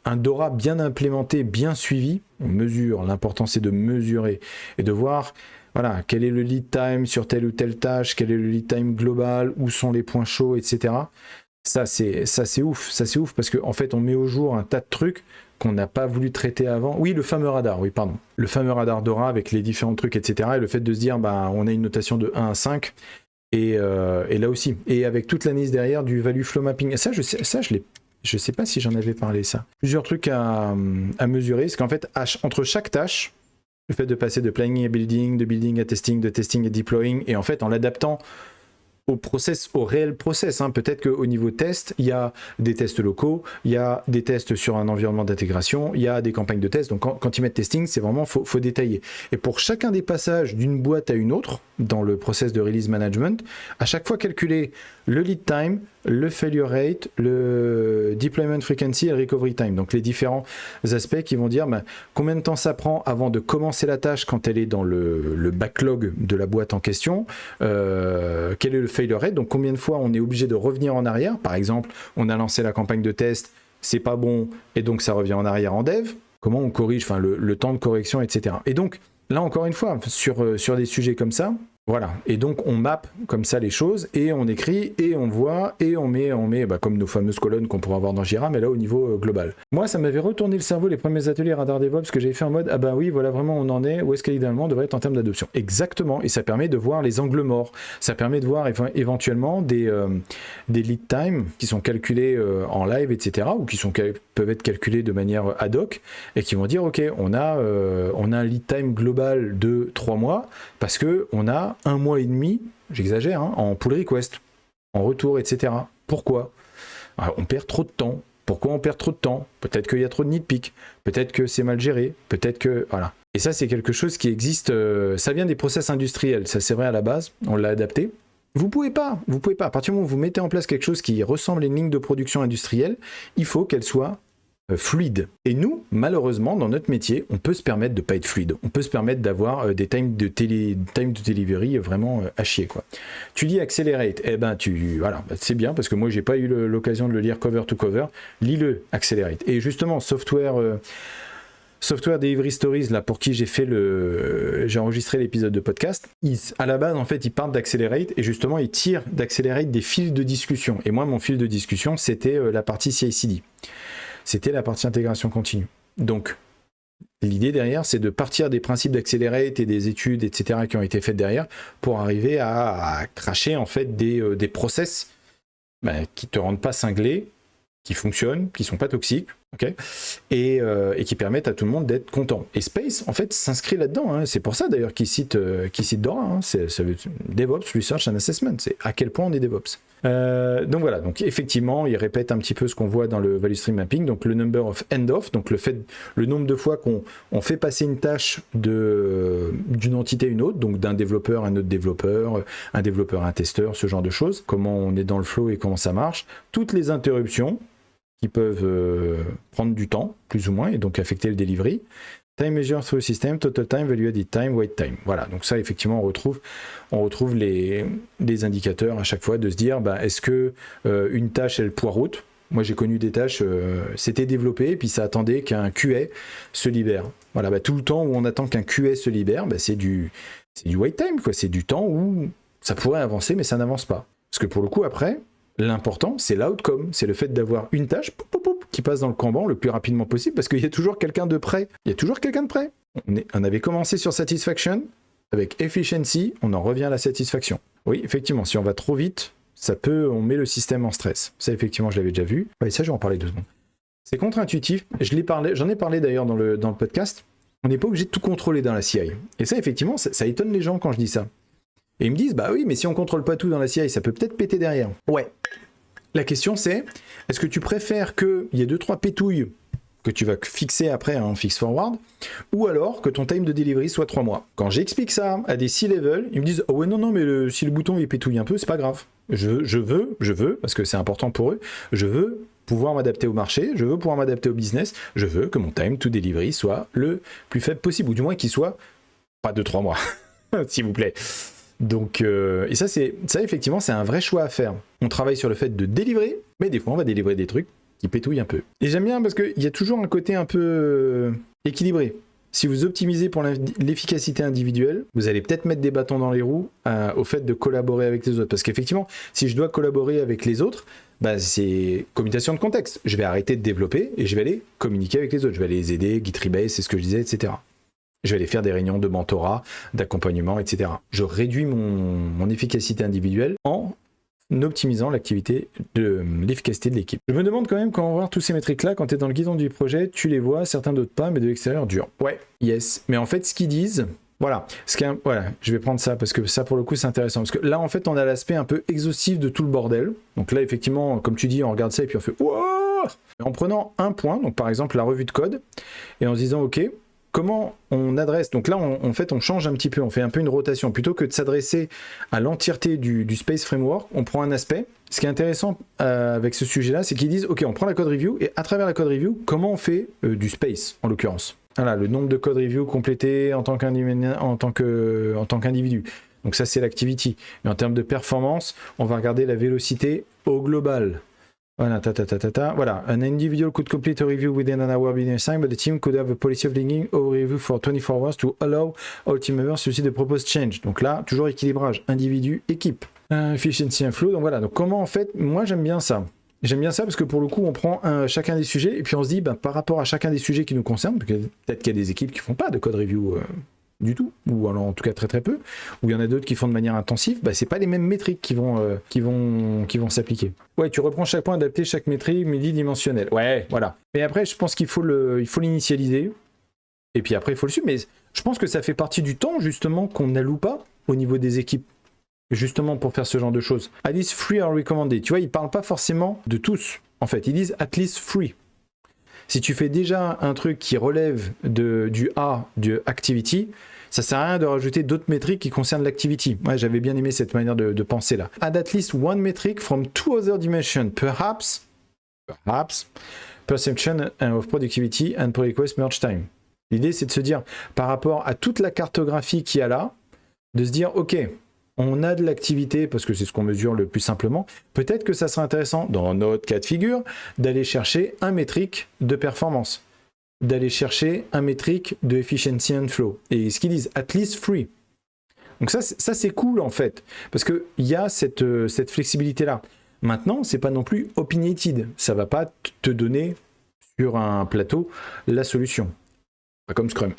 un Dora bien implémenté, bien suivi, on mesure, l'important c'est de mesurer et de voir, voilà, quel est le lead time sur telle ou telle tâche, quel est le lead time global, où sont les points chauds, etc. Ça c'est ouf, parce qu'en fait, on met au jour un tas de trucs qu'on n'a pas voulu traiter avant. Oui, le fameux radar, oui, pardon. Le fameux radar Dora avec les différents trucs, etc. Et le fait de se dire, bah, on a une notation de 1 à 5, et là aussi. Et avec toute l'analyse derrière du value flow mapping. Ça, je sais pas si j'en avais parlé, ça. Plusieurs trucs à mesurer, c'est qu'en fait, entre chaque tâche, le fait de passer de planning à building, de building à testing, de testing à deploying, et en fait, en l'adaptant au réel process, hein. Peut-être qu'au niveau test, il y a des tests locaux, il y a des tests sur un environnement d'intégration, il y a des campagnes de tests. Donc quand ils mettent testing, c'est vraiment, faut détailler. Et pour chacun des passages d'une boîte à une autre, dans le process de release management, à chaque fois calculer le lead time, le failure rate, le deployment frequency et le recovery time. Donc les différents aspects qui vont dire combien de temps ça prend avant de commencer la tâche quand elle est dans le backlog de la boîte en question, quel est le failure rate, donc combien de fois on est obligé de revenir en arrière. Par exemple, on a lancé la campagne de test, c'est pas bon, et donc ça revient en arrière en dev. Comment on corrige, enfin le temps de correction, etc. Et donc, là encore une fois, sur des sujets comme ça, voilà, et donc on map comme ça les choses, et on écrit, et on voit, et on met comme nos fameuses colonnes qu'on pourrait avoir dans Jira, mais là au niveau global. Moi, ça m'avait retourné le cerveau les premiers ateliers Radar DevOps que j'avais fait en mode, ah ben oui, voilà vraiment où on en est, où est-ce qu'idéalement on devrait être en termes d'adoption. Exactement, et ça permet de voir les angles morts, ça permet de voir éventuellement des lead time qui sont calculés en live, etc., ou qui peuvent être calculés de manière ad hoc, et qui vont dire, ok, on a un lead time global de 3 mois, parce que on a 1 mois et demi, j'exagère, hein, en pull request, en retour, etc. Pourquoi ? Alors, on perd trop de temps. Pourquoi on perd trop de temps ? Peut-être qu'il y a trop de nitpick, peut-être que c'est mal géré, peut-être que... Voilà. Et ça, c'est quelque chose qui existe, ça vient des process industriels, ça c'est vrai à la base, on l'a adapté. Vous pouvez pas, à partir du moment où vous mettez en place quelque chose qui ressemble à une ligne de production industrielle, il faut qu'elle soit fluide. Et nous, malheureusement, dans notre métier, on peut se permettre de pas être fluide. On peut se permettre d'avoir des time de delivery vraiment à chier, quoi. Tu dis accelerate, voilà, c'est bien parce que moi j'ai pas eu l'occasion de le lire cover to cover. Lis-le, accelerate. Et justement, Software Delivery Stories, là, pour qui j'ai enregistré l'épisode de podcast, à la base, en fait, ils partent d'Accelerate et justement, ils tirent d'Accelerate des fils de discussion. Et moi, mon fil de discussion, c'était la partie CI/CD. C'était la partie intégration continue. Donc, l'idée derrière, c'est de partir des principes d'Accelerate et des études, etc., qui ont été faites derrière, pour arriver à cracher, en fait, des process qui te rendent pas cinglé, qui fonctionnent, qui sont pas toxiques, ok, et qui permettent à tout le monde d'être content. Et Space, en fait, s'inscrit là-dedans. Hein. C'est pour ça, d'ailleurs, qu'il cite Dora. Hein. Ça veut DevOps, Research and Assessment. C'est à quel point on est DevOps. Donc voilà, donc effectivement, il répète un petit peu ce qu'on voit dans le Value Stream Mapping, donc le number of end-off, donc le nombre de fois qu'on fait passer une tâche d'une entité à une autre, donc d'un développeur à un autre développeur, un développeur à un testeur, ce genre de choses, comment on est dans le flow et comment ça marche, toutes les interruptions qui peuvent prendre du temps, plus ou moins, et donc affecter le delivery. Time measure through system, total time, value added time, wait time. Voilà, donc ça effectivement on retrouve les indicateurs à chaque fois de se dire est-ce que une tâche elle poireaute. Moi j'ai connu des tâches, c'était développé, puis ça attendait qu'un QA se libère. Voilà, tout le temps où on attend qu'un QA se libère, c'est du wait time, quoi. C'est du temps où ça pourrait avancer, mais ça n'avance pas. Parce que pour le coup, après, l'important, c'est l'outcome, c'est le fait d'avoir une tâche qui passe dans le Kanban le plus rapidement possible, parce qu'il y a toujours quelqu'un de prêt. Il y a toujours quelqu'un de prêt. On avait commencé sur satisfaction, avec efficiency, on en revient à la satisfaction. Oui, effectivement, si on va trop vite, on met le système en stress. Ça, effectivement, je l'avais déjà vu. Et ça, je vais en parler 2 secondes. C'est contre-intuitif. J'en ai parlé d'ailleurs dans le podcast. On n'est pas obligé de tout contrôler dans la CI. Et ça, effectivement, ça étonne les gens quand je dis ça. Et ils me disent, oui, mais si on contrôle pas tout dans la CI, ça peut peut-être péter derrière. Ouais. La question c'est, est-ce que tu préfères qu'il y ait 2-3 pétouilles que tu vas fixer après en fix forward, ou alors que ton time de delivery soit 3 mois? Quand j'explique ça à des C-level, ils me disent, oh ouais non, mais si le bouton il pétouille un peu, c'est pas grave. Je veux, parce que c'est important pour eux, je veux pouvoir m'adapter au marché, je veux pouvoir m'adapter au business, je veux que mon time to delivery soit le plus faible possible, ou du moins qu'il soit pas de 3 mois, s'il vous plaît. Donc, et ça effectivement, c'est un vrai choix à faire. On travaille sur le fait de délivrer, mais des fois, on va délivrer des trucs qui pétouillent un peu. Et j'aime bien parce qu'il y a toujours un côté un peu équilibré. Si vous optimisez pour l'efficacité individuelle, vous allez peut-être mettre des bâtons dans les roues au fait de collaborer avec les autres. Parce qu'effectivement, si je dois collaborer avec les autres, c'est communication de contexte. Je vais arrêter de développer et je vais aller communiquer avec les autres. Je vais aller les aider, GitRebase, c'est ce que je disais, etc. Je vais aller faire des réunions de mentorat, d'accompagnement, etc. Je réduis mon efficacité individuelle en optimisant l'efficacité de l'équipe. Je me demande quand même, quand on va voir tous ces métriques-là, quand tu es dans le guidon du projet, tu les vois, certains d'autres pas, mais de l'extérieur, dur. Ouais, yes. Mais en fait, ce qu'ils disent, voilà, je vais prendre ça, parce que ça, pour le coup, c'est intéressant. Parce que là, en fait, on a l'aspect un peu exhaustif de tout le bordel. Donc là, effectivement, comme tu dis, on regarde ça et puis on fait « Wouah !» En prenant un point, donc par exemple la revue de code, et en se disant « Ok, comment on adresse ?» Donc là, en fait, on change un petit peu, on fait un peu une rotation. Plutôt que de s'adresser à l'entièreté du Space Framework, on prend un aspect. Ce qui est intéressant avec ce sujet-là, c'est qu'ils disent, OK, on prend la code review, et à travers la code review, comment on fait du Space, en l'occurrence. Voilà, le nombre de code review complétés en tant qu'individu. Donc ça, c'est l'activity. Mais en termes de performance, on va regarder la vélocité au global. Voilà, Voilà, an individual could complete a review within an hour business time, but the team could have a policy of linking a review for 24 hours to allow all team members to see the proposed change. Donc là, toujours équilibrage, individu, équipe. Efficiency and flow, donc voilà. Donc comment en fait, moi j'aime bien ça. J'aime bien ça parce que pour le coup, on prend chacun des sujets et puis on se dit, par rapport à chacun des sujets qui nous concernent, peut-être qu'il y a des équipes qui font pas de code review du tout, ou alors en tout cas très très peu, ou il y en a d'autres qui font de manière intensive, c'est pas les mêmes métriques qui vont s'appliquer. Ouais, tu reprends chaque point, adapter chaque métrique multidimensionnelle. Ouais, voilà. Mais après, je pense qu'il faut l'initialiser, et puis après, il faut le suivre. Mais je pense que ça fait partie du temps, justement, qu'on n'alloue pas au niveau des équipes, justement pour faire ce genre de choses. At least 3 are recommended. Tu vois, ils parlent pas forcément de tous, en fait. Ils disent at least 3. Si tu fais déjà un truc qui relève du A, du activity, ça sert à rien de rajouter d'autres métriques qui concernent l'activity. Ouais, j'avais bien aimé cette manière de penser là. Add at least one metric from 2 other dimensions. Perhaps, perception of productivity and pull request merge time. L'idée, c'est de se dire, par rapport à toute la cartographie qu'il y a là, de se dire, ok, on a de l'activité, parce que c'est ce qu'on mesure le plus simplement, peut-être que ça serait intéressant, dans notre cas de figure, d'aller chercher un métrique de performance, d'aller chercher un métrique de efficiency and flow. Et ce qu'ils disent, at least 3. Donc ça c'est cool en fait, parce qu'il y a cette flexibilité-là. Maintenant, c'est pas non plus opinionated, ça va pas te donner sur un plateau la solution. Pas comme Scrum.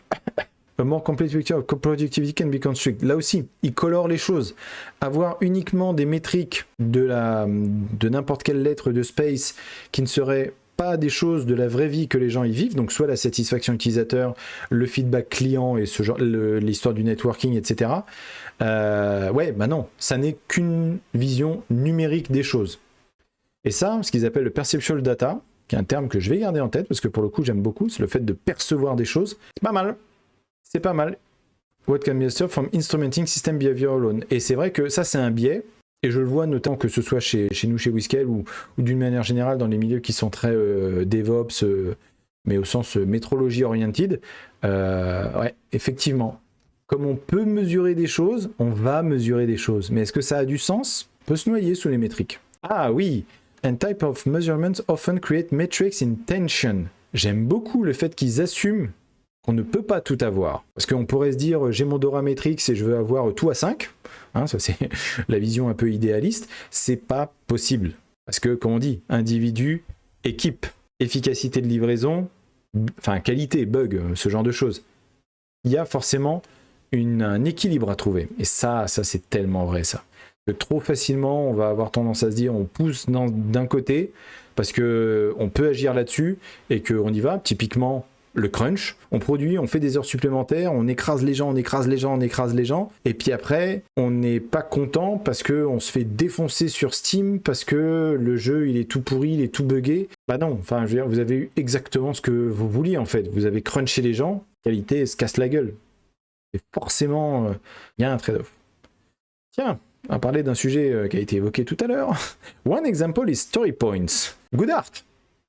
A more complete picture of productivity can be constructed. Là aussi, il colore les choses. Avoir uniquement des métriques de n'importe quelle lettre de space qui ne seraient pas des choses de la vraie vie que les gens y vivent, donc soit la satisfaction utilisateur, le feedback client et ce genre, l'histoire du networking, etc. Non, ça n'est qu'une vision numérique des choses. Et ça, ce qu'ils appellent le perceptual data, qui est un terme que je vais garder en tête, parce que pour le coup, j'aime beaucoup, c'est le fait de percevoir des choses. C'est pas mal. C'est pas mal. What can be observed from instrumenting system behavior alone. Et c'est vrai que ça, c'est un biais Et je le vois notamment que ce soit chez nous, chez Whiskel, ou d'une manière générale dans les milieux qui sont très DevOps, mais au sens métrologie oriented. Ouais, effectivement. Comme on peut mesurer des choses, on va mesurer des choses. Mais est-ce que ça a du sens? On peut se noyer sous les métriques. Ah oui, and type of measurements often create metrics in tension. J'aime beaucoup le fait qu'ils assument qu'on ne peut pas tout avoir. Parce qu'on pourrait se dire, j'ai mon Dora Matrix et je veux avoir tout à 5. Hein, ça c'est la vision un peu idéaliste. C'est pas possible. Parce que, comme on dit, individu, équipe, efficacité de livraison, enfin qualité, bug, ce genre de choses. Il y a forcément un équilibre à trouver. Et ça c'est tellement vrai, ça. Que trop facilement, on va avoir tendance à se dire, on pousse d'un côté, parce qu'on peut agir là-dessus, et qu'on y va, typiquement, le crunch, on produit, on fait des heures supplémentaires, on écrase les gens, et puis après, on n'est pas content parce qu'on se fait défoncer sur Steam, parce que le jeu, il est tout pourri, il est tout buggé. Bah non, enfin, je veux dire, vous avez eu exactement ce que vous vouliez, en fait. Vous avez crunché les gens, qualité se casse la gueule. Et forcément, il y a un trade-off. Tiens, on va parler d'un sujet qui a été évoqué tout à l'heure. One example is story points. Goodhart.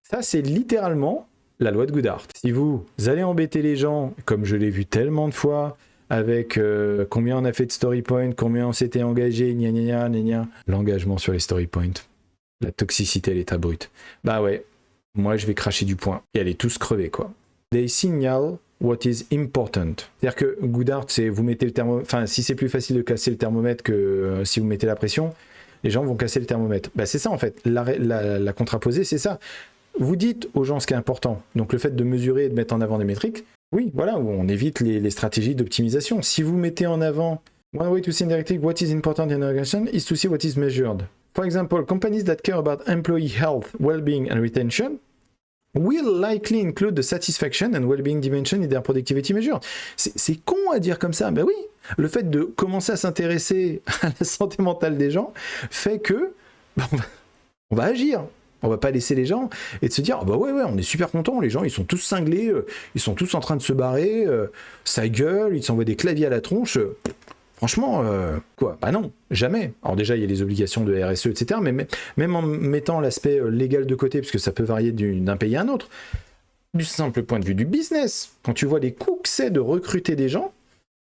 Ça, c'est littéralement la loi de Goodhart. Si vous allez embêter les gens, comme je l'ai vu tellement de fois, avec combien on a fait de story points, combien on s'était engagé, gna gna gna gna, l'engagement sur les story points, la toxicité à l'état brut. Bah ouais, moi je vais cracher du poing. Et allez tous crever, quoi. They signal what is important. C'est-à-dire que Goodhart, c'est vous mettez le thermomètre, enfin si c'est plus facile de casser le thermomètre que si vous mettez la pression, les gens vont casser le thermomètre. Bah c'est ça en fait, la contraposée c'est ça. Vous dites aux gens ce qui est important, donc le fait de mesurer et de mettre en avant des métriques, oui voilà, on évite les stratégies d'optimisation. Si vous mettez en avant one way to see indirectly what is important in an organization is to see what is measured. For example, companies that care about employee health, well-being and retention will likely include the satisfaction and well-being dimension in their productivity measure. C'est con à dire comme ça, ben oui. Le fait de commencer à s'intéresser à la santé mentale des gens fait que ben on va agir. On va pas laisser les gens et de se dire, oh bah ouais, on est super contents, les gens ils sont tous cinglés, ils sont tous en train de se barrer, ça gueule, ils s'envoient des claviers à la tronche. Franchement, quoi? Bah non, jamais. Alors déjà, il y a les obligations de RSE, etc. Mais même en mettant l'aspect légal de côté, parce que ça peut varier d'un pays à un autre, du simple point de vue du business, quand tu vois les coûts que c'est de recruter des gens,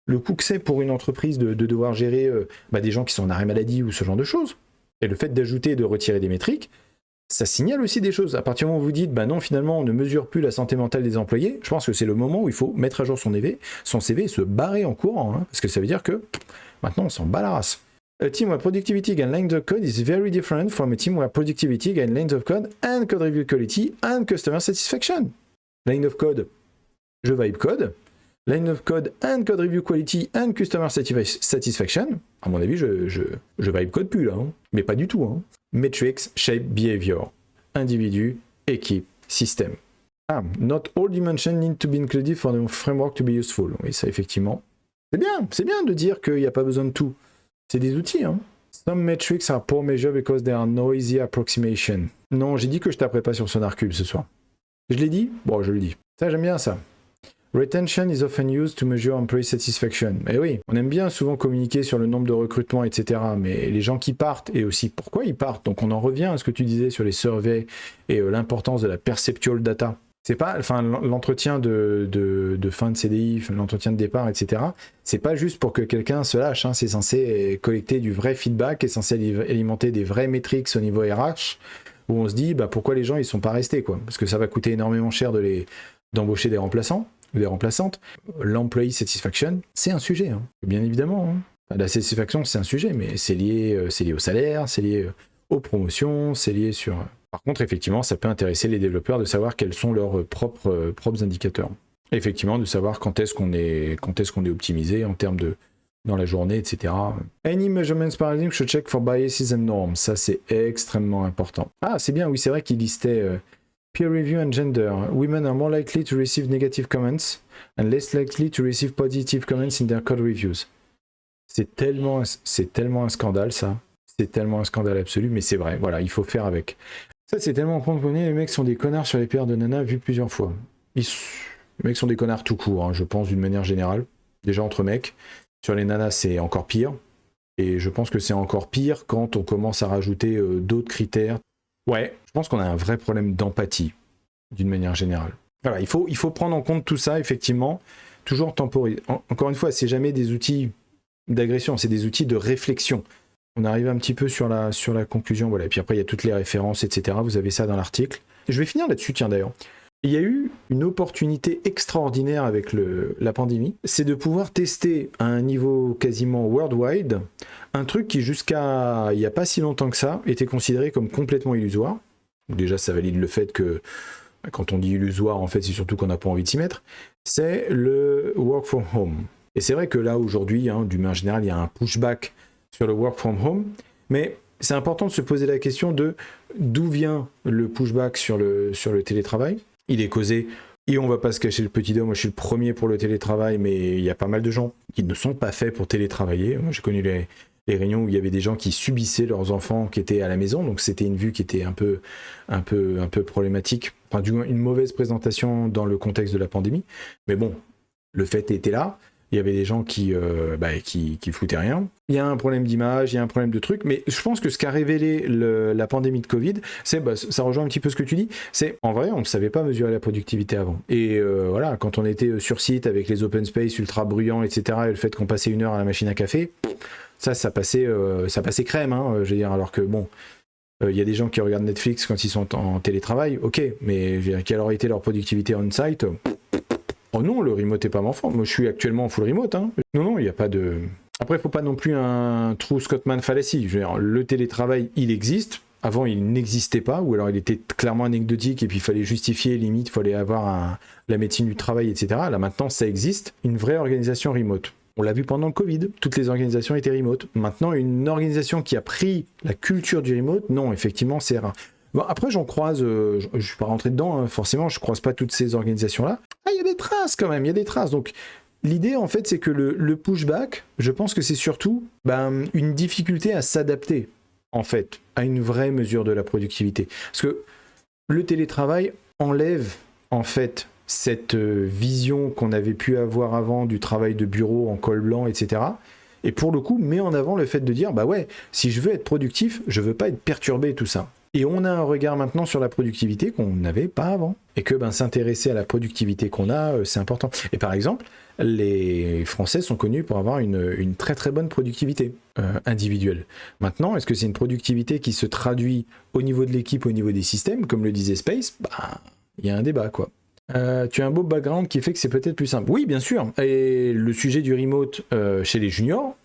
le coût que c'est pour une entreprise de devoir gérer des gens qui sont en arrêt maladie ou ce genre de choses, et le fait d'ajouter et de retirer des métriques, ça signale aussi des choses. À partir du moment où vous dites, bah non, finalement, on ne mesure plus la santé mentale des employés, je pense que c'est le moment où il faut mettre à jour son CV et se barrer en courant, hein, parce que ça veut dire que maintenant, on s'en bat la race. A team where productivity and lines of code is very different from a team where productivity and lines of code and code review quality and customer satisfaction. Line of code, je vibe code. Line of code and code review quality and customer satisfaction. À mon avis, je vibe code plus là, hein. Mais pas du tout, hein. Metrics, shape, behavior. Individu, équipe, système. Ah, not all dimensions need to be included for the framework to be useful. Oui, ça effectivement. C'est bien de dire qu'il n'y a pas besoin de tout. C'est des outils, hein. Some metrics are poor measure because they are noisy approximation. Non, j'ai dit que je taperais pas sur son arcule ce soir. Je l'ai dit? Bon, je le dis. Ça, j'aime bien ça. Retention is often used to measure employee satisfaction. Eh oui, on aime bien souvent communiquer sur le nombre de recrutements, etc. Mais les gens qui partent, et aussi pourquoi ils partent, donc on en revient à ce que tu disais sur les surveys et l'importance de la perceptual data. C'est pas, enfin, l'entretien de fin de CDI, l'entretien de départ, etc. C'est pas juste pour que quelqu'un se lâche, hein. C'est censé collecter du vrai feedback, c'est censé alimenter des vrais metrics au niveau RH, où on se dit, bah, pourquoi les gens ils sont pas restés, quoi. Parce que ça va coûter énormément cher d'embaucher des remplaçants ou des remplaçantes. L'employee satisfaction, c'est un sujet, hein. Bien évidemment. Hein. La satisfaction, c'est un sujet, mais c'est lié au salaire, c'est lié aux promotions, c'est lié sur... Par contre, effectivement, ça peut intéresser les développeurs de savoir quels sont leurs propres indicateurs. Et effectivement, de savoir quand est-ce qu'on est optimisé en termes de... dans la journée, etc. Any measurements paradigm should check for biases and norms. Ça, c'est extrêmement important. Ah, c'est bien, oui, c'est vrai qu'il listait... Peer review and gender. Women are more likely to receive negative comments and less likely to receive positive comments in their code reviews. C'est tellement un scandale, ça. C'est tellement un scandale absolu, mais c'est vrai. Voilà, il faut faire avec. Ça, c'est tellement compliqué. Les mecs sont des connards sur les PR de Nana, vu plusieurs fois. Les mecs sont des connards tout court, hein, je pense, d'une manière générale. Déjà entre mecs. Sur les nanas, c'est encore pire. Et je pense que c'est encore pire quand on commence à rajouter d'autres critères. Ouais, je pense qu'on a un vrai problème d'empathie, d'une manière générale. Voilà, il faut prendre en compte tout ça, effectivement. Toujours temporiser. Encore une fois, c'est jamais des outils d'agression, c'est des outils de réflexion. On arrive un petit peu sur la conclusion, voilà. Et puis après, il y a toutes les références, etc. Vous avez ça dans l'article. Je vais finir là-dessus, tiens, d'ailleurs. Il y a eu une opportunité extraordinaire avec la pandémie, c'est de pouvoir tester à un niveau quasiment worldwide un truc qui jusqu'à il n'y a pas si longtemps que ça était considéré comme complètement illusoire. Déjà, ça valide le fait que quand on dit illusoire, en fait, c'est surtout qu'on n'a pas envie de s'y mettre. C'est le work from home. Et c'est vrai que là, aujourd'hui, d'une manière générale, il y a un pushback sur le work from home, mais c'est important de se poser la question de d'où vient le pushback sur le télétravail. Il est causé, et on va pas se cacher le petit doigt, moi je suis le premier pour le télétravail, mais il y a pas mal de gens qui ne sont pas faits pour télétravailler. Moi j'ai connu les réunions où il y avait des gens qui subissaient leurs enfants qui étaient à la maison, donc c'était une vue qui était un peu problématique, enfin du moins une mauvaise présentation dans le contexte de la pandémie, mais bon, le fait était là. Il y avait des gens qui foutaient rien. Il y a un problème d'image, il y a un problème de truc, mais je pense que ce qu'a révélé la pandémie de Covid, ça rejoint un petit peu ce que tu dis, c'est en vrai, on ne savait pas mesurer la productivité avant. Et voilà, quand on était sur site avec les open space ultra bruyants, etc., et le fait qu'on passait 1 heure à la machine à café, ça passait crème, je veux dire, alors que bon, il y a des gens qui regardent Netflix quand ils sont en télétravail, ok, mais quelle aurait été leur productivité on-site? Oh non, le remote est pas mon enfant. Moi, je suis actuellement en full remote. Non, il n'y a pas de... Après, il ne faut pas non plus un true Scottman fallacy. Je veux dire, le télétravail, il existe. Avant, il n'existait pas, ou alors il était clairement anecdotique, et puis il fallait justifier, limite, il fallait avoir la médecine du travail, etc. Là, maintenant, ça existe. Une vraie organisation remote. On l'a vu pendant le Covid, toutes les organisations étaient remote. Maintenant, une organisation qui a pris la culture du remote, non, effectivement, c'est rare. Bon, après, j'en croise, je ne suis pas rentré dedans, forcément, je ne croise pas toutes ces organisations-là. Ah, il y a des traces quand même, il y a des traces. Donc, l'idée, en fait, c'est que le pushback, je pense que c'est surtout une difficulté à s'adapter, en fait, à une vraie mesure de la productivité. Parce que le télétravail enlève, en fait, cette vision qu'on avait pu avoir avant du travail de bureau en col blanc, etc., et pour le coup, met en avant le fait de dire, bah ouais, si je veux être productif, je veux pas être perturbé, tout ça. Et on a un regard maintenant sur la productivité qu'on n'avait pas avant. Et que s'intéresser à la productivité qu'on a, c'est important. Et par exemple, les Français sont connus pour avoir une très très bonne productivité individuelle. Maintenant, est-ce que c'est une productivité qui se traduit au niveau de l'équipe, au niveau des systèmes, comme le disait Space? Il y a un débat, quoi. Tu as un beau background qui fait que c'est peut-être plus simple. Oui, bien sûr. Et le sujet du remote chez les juniors,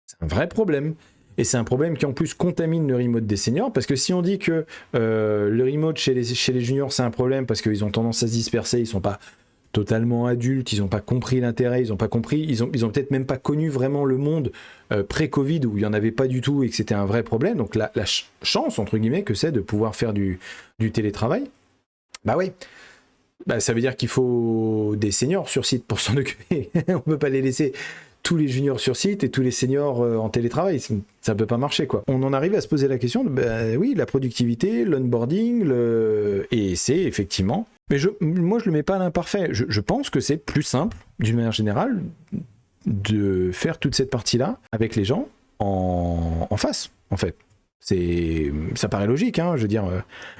c'est un vrai problème. Et c'est un problème qui en plus contamine le remote des seniors, parce que si on dit que le remote chez les juniors c'est un problème parce qu'ils ont tendance à se disperser, ils sont pas totalement adultes, ils n'ont pas compris l'intérêt, ils ont peut-être même pas connu vraiment le monde pré-Covid où il n'y en avait pas du tout et que c'était un vrai problème, donc la chance entre guillemets que c'est de pouvoir faire du télétravail, ça veut dire qu'il faut des seniors sur site pour s'en occuper. On peut pas les laisser tous les juniors sur site et tous les seniors en télétravail, ça peut pas marcher, quoi. On en arrive à se poser la question de, oui, la productivité, l'onboarding, et c'est effectivement... Mais moi, je le mets pas à l'imparfait. Je pense que c'est plus simple, d'une manière générale, de faire toute cette partie-là avec les gens en face, en fait. Ça paraît logique, je veux dire,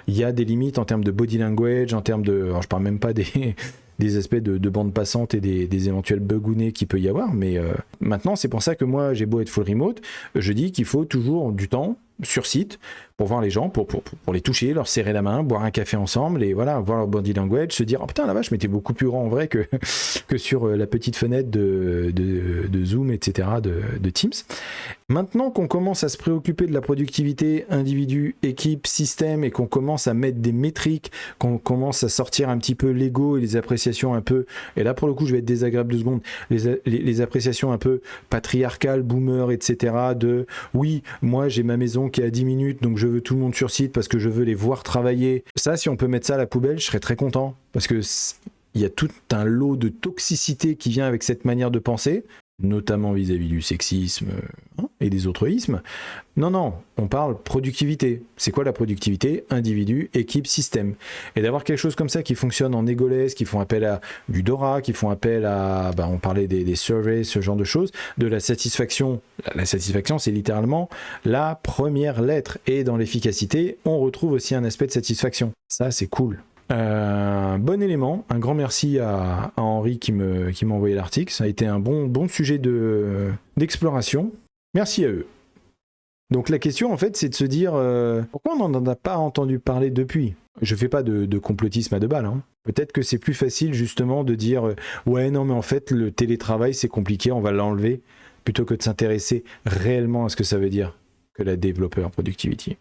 il y a des limites en termes de body language, en termes de... Alors, je parle même pas des aspects de bande passante et des éventuels bugounets qu'il peut y avoir, mais maintenant, c'est pour ça que moi, j'ai beau être full remote, je dis qu'il faut toujours du temps sur site pour voir les gens, pour les toucher, leur serrer la main, boire un café ensemble et voilà, voir leur body language, se dire, oh putain, la vache, mais t'es beaucoup plus grand en vrai que sur la petite fenêtre de Zoom, etc., de Teams. Maintenant qu'on commence à se préoccuper de la productivité individu, équipe, système, et qu'on commence à mettre des métriques, qu'on commence à sortir un petit peu l'ego et les appréciations un peu, et là pour le coup je vais être désagréable 2 secondes, les appréciations un peu patriarcales, boomer, etc., de oui, moi j'ai ma maison qui est à 10 minutes, donc je veux tout le monde sur site parce que je veux les voir travailler. Ça, si on peut mettre ça à la poubelle, je serais très content, parce que il y a tout un lot de toxicité qui vient avec cette manière de penser. notamment vis-à-vis du sexisme et des autres ismes. Non, non, on parle productivité. C'est quoi la productivité? Individu, équipe, système. Et d'avoir quelque chose comme ça qui fonctionne en égolès, qui font appel à du DORA, qui font appel à, on parlait des surveys, ce genre de choses, de la satisfaction. La satisfaction, c'est littéralement la première lettre. Et dans l'efficacité, on retrouve aussi un aspect de satisfaction. Ça, c'est cool. Bon élément, un grand merci à Henri qui m'a envoyé l'article. Ça a été un bon sujet d'exploration. Merci à eux. Donc la question en fait c'est de se dire pourquoi on n'en a pas entendu parler depuis. Je fais pas de complotisme à deux balles. Hein. Peut-être que c'est plus facile justement de dire ouais non mais en fait le télétravail c'est compliqué, on va l'enlever, plutôt que de s'intéresser réellement à ce que ça veut dire que la développeur productivity.